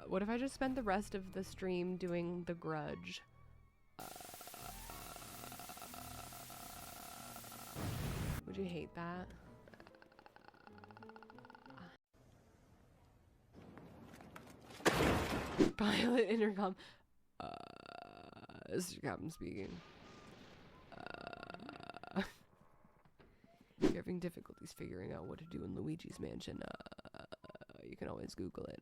What if I just spent the rest of the stream doing The Grudge? Would you hate that? Pilot intercom. This is your captain speaking. If you're having difficulties figuring out what to do in Luigi's mansion, you can always Google it.